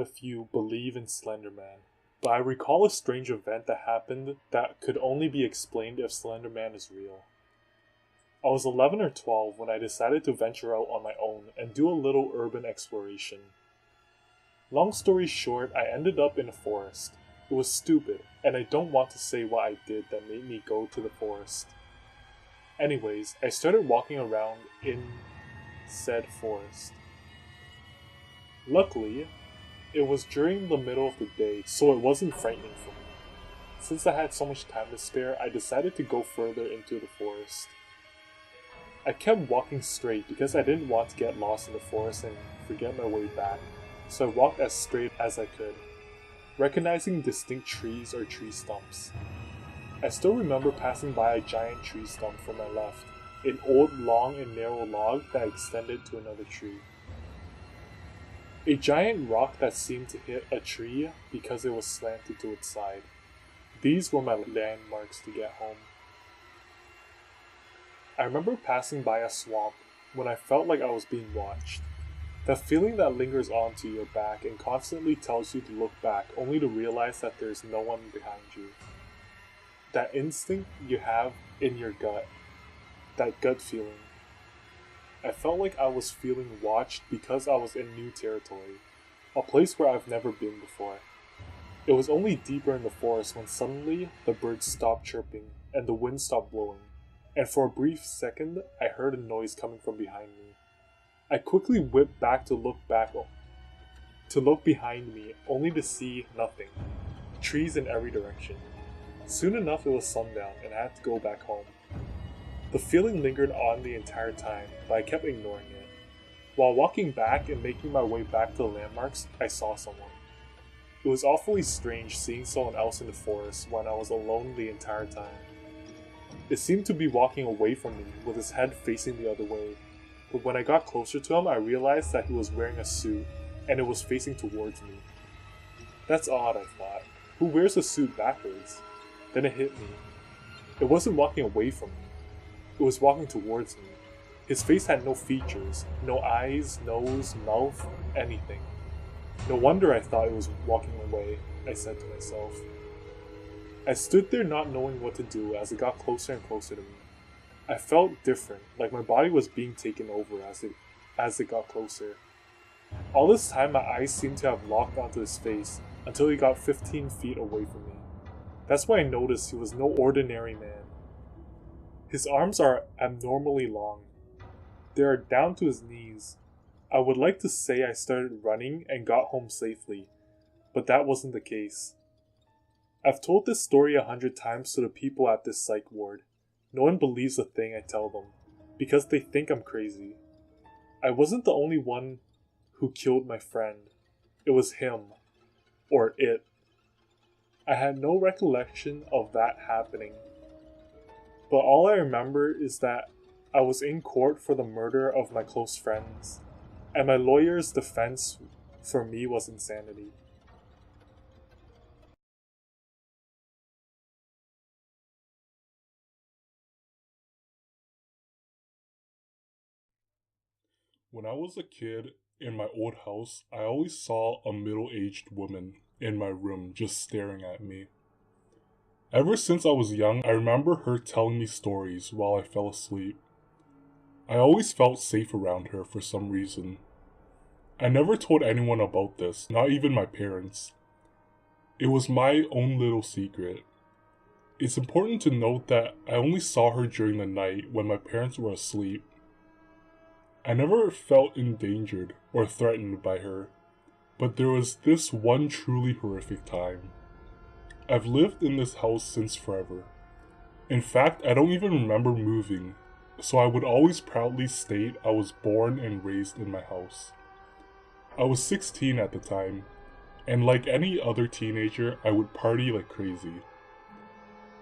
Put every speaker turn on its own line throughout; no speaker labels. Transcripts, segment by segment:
know if you believe in Slenderman, but I recall a strange event that happened that could only be explained if Slenderman is real. I was 11 or 12 when I decided to venture out on my own and do a little urban exploration. Long story short, I ended up in a forest. It was stupid, and I don't want to say what I did that made me go to the forest. Anyways, I started walking around in said forest. Luckily, it was during the middle of the day, so it wasn't frightening for me. Since I had so much time to spare, I decided to go further into the forest. I kept walking straight because I didn't want to get lost in the forest and forget my way back, so I walked as straight as I could, recognizing distinct trees or tree stumps. I still remember passing by a giant tree stump from my left, an old long and narrow log that extended to another tree. A giant rock that seemed to hit a tree because it was slanted to its side. These were my landmarks to get home. I remember passing by a swamp when I felt like I was being watched. That feeling that lingers onto your back and constantly tells you to look back only to realize that there's no one behind you. That instinct you have in your gut. That gut feeling. I felt like I was feeling watched because I was in new territory, a place where I've never been before. It was only deeper in the forest when suddenly the birds stopped chirping and the wind stopped blowing, and for a brief second I heard a noise coming from behind me. I quickly whipped back to look behind me, only to see nothing. Trees in every direction. Soon enough it was sundown and I had to go back home. The feeling lingered on the entire time, but I kept ignoring it. While walking back and making my way back to the landmarks, I saw someone. It was awfully strange seeing someone else in the forest when I was alone the entire time. It seemed to be walking away from me with his head facing the other way, but when I got closer to him I realized that he was wearing a suit and it was facing towards me. That's odd, I thought. Who wears a suit backwards? Then it hit me. It wasn't walking away from me. It was walking towards me. His face had no features, no eyes, nose, mouth, anything. No wonder I thought it was walking away, I said to myself. I stood there not knowing what to do as it got closer and closer to me. I felt different, like my body was being taken over as it got closer. All this time my eyes seemed to have locked onto his face until he got 15 feet away from me. That's when I noticed he was no ordinary man. His arms are abnormally long. They are down to his knees. I would like to say I started running and got home safely, but that wasn't the case. I've told this story 100 times to the people at this psych ward. No one believes a thing I tell them, because they think I'm crazy. I wasn't the only one who killed my friend. It was him. Or it. I had no recollection of that happening. But all I remember is that I was in court for the murder of my close friends, and my lawyer's defense for me was insanity.
When I was a kid in my old house, I always saw a middle-aged woman in my room just staring at me. Ever since I was young, I remember her telling me stories while I fell asleep. I always felt safe around her for some reason. I never told anyone about this, not even my parents. It was my own little secret. It's important to note that I only saw her during the night when my parents were asleep. I never felt endangered or threatened by her, but there was this one truly horrific time. I've lived in this house since forever. In fact, I don't even remember moving, so I would always proudly state I was born and raised in my house. I was 16 at the time, and like any other teenager, I would party like crazy.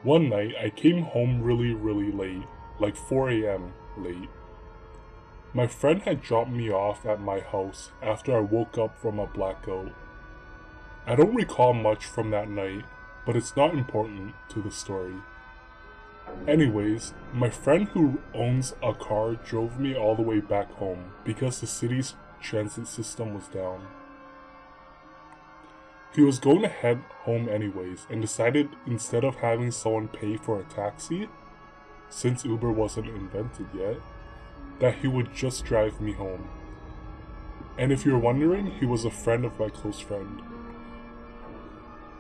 One night, I came home really late, like 4 a.m. late. My friend had dropped me off at my house after I woke up from a blackout. I don't recall much from that night, but it's not important to the story. Anyways, my friend who owns a car drove me all the way back home because the city's transit system was down. He was going to head home anyways and decided instead of having someone pay for a taxi, since Uber wasn't invented yet, that he would just drive me home. And if you're wondering, he was a friend of my close friend.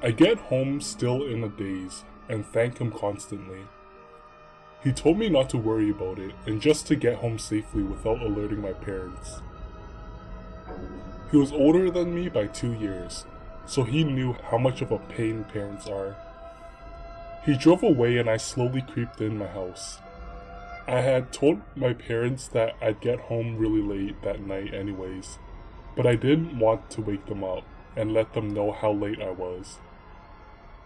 I get home still in a daze and thank him constantly. He told me not to worry about it and just to get home safely without alerting my parents. He was older than me by 2 years, so he knew how much of a pain parents are. He drove away and I slowly creeped in my house. I had told my parents that I'd get home really late that night anyways, but I didn't want to wake them up and let them know how late I was.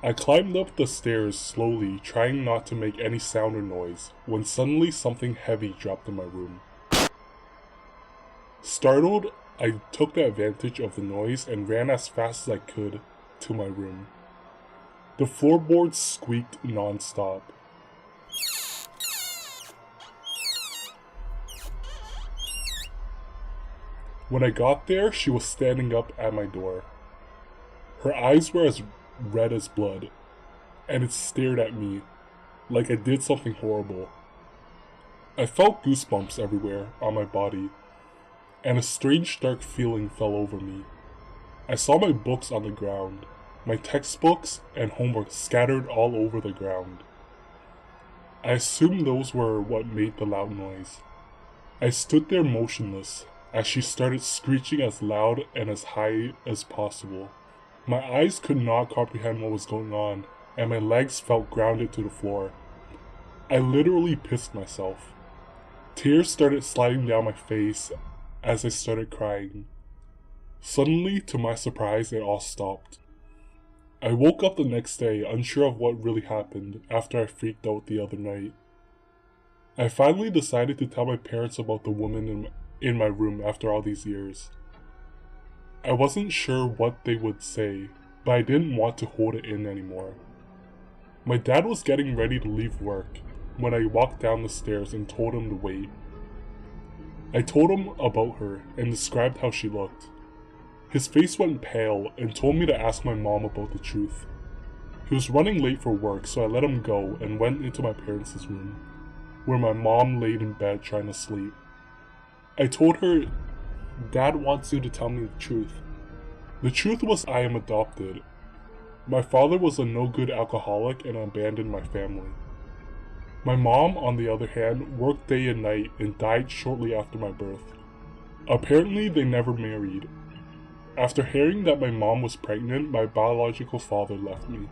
I climbed up the stairs slowly, trying not to make any sound or noise, when suddenly something heavy dropped in my room. Startled, I took advantage of the noise and ran as fast as I could to my room. The floorboards squeaked non-stop. When I got there, she was standing up at my door. Her eyes were as red as blood, and it stared at me like I did something horrible. I felt goosebumps everywhere on my body, and a strange dark feeling fell over me. I saw my books on the ground, my textbooks and homework scattered all over the ground. I assumed those were what made the loud noise. I stood there motionless as she started screeching as loud and as high as possible. My eyes could not comprehend what was going on, and my legs felt grounded to the floor. I literally pissed myself. Tears started sliding down my face as I started crying. Suddenly, to my surprise, it all stopped. I woke up the next day unsure of what really happened after I freaked out the other night. I finally decided to tell my parents about the woman in my room after all these years. I wasn't sure what they would say, but I didn't want to hold it in anymore. My dad was getting ready to leave work when I walked down the stairs and told him to wait. I told him about her and described how she looked. His face went pale and told me to ask my mom about the truth. He was running late for work, so I let him go and went into my parents' room, where my mom laid in bed trying to sleep. I told her, "Dad wants you to tell me the truth." The truth was I am adopted. My father was a no-good alcoholic and abandoned my family. My mom, on the other hand, worked day and night and died shortly after my birth. Apparently, they never married. After hearing that my mom was pregnant, my biological father left me.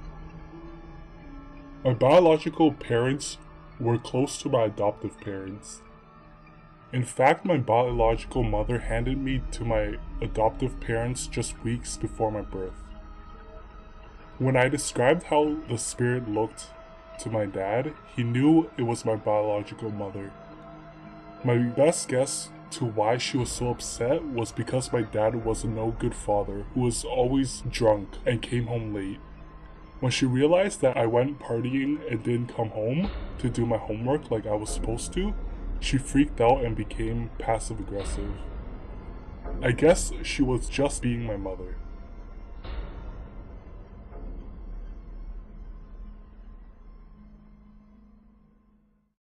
My biological parents were close to my adoptive parents. In fact, my biological mother handed me to my adoptive parents just weeks before my birth. When I described how the spirit looked to my dad, he knew it was my biological mother. My best guess to why she was so upset was because my dad was a no-good father who was always drunk and came home late. When she realized that I went partying and didn't come home to do my homework like I was supposed to, she freaked out and became passive-aggressive. I guess she was just being my mother.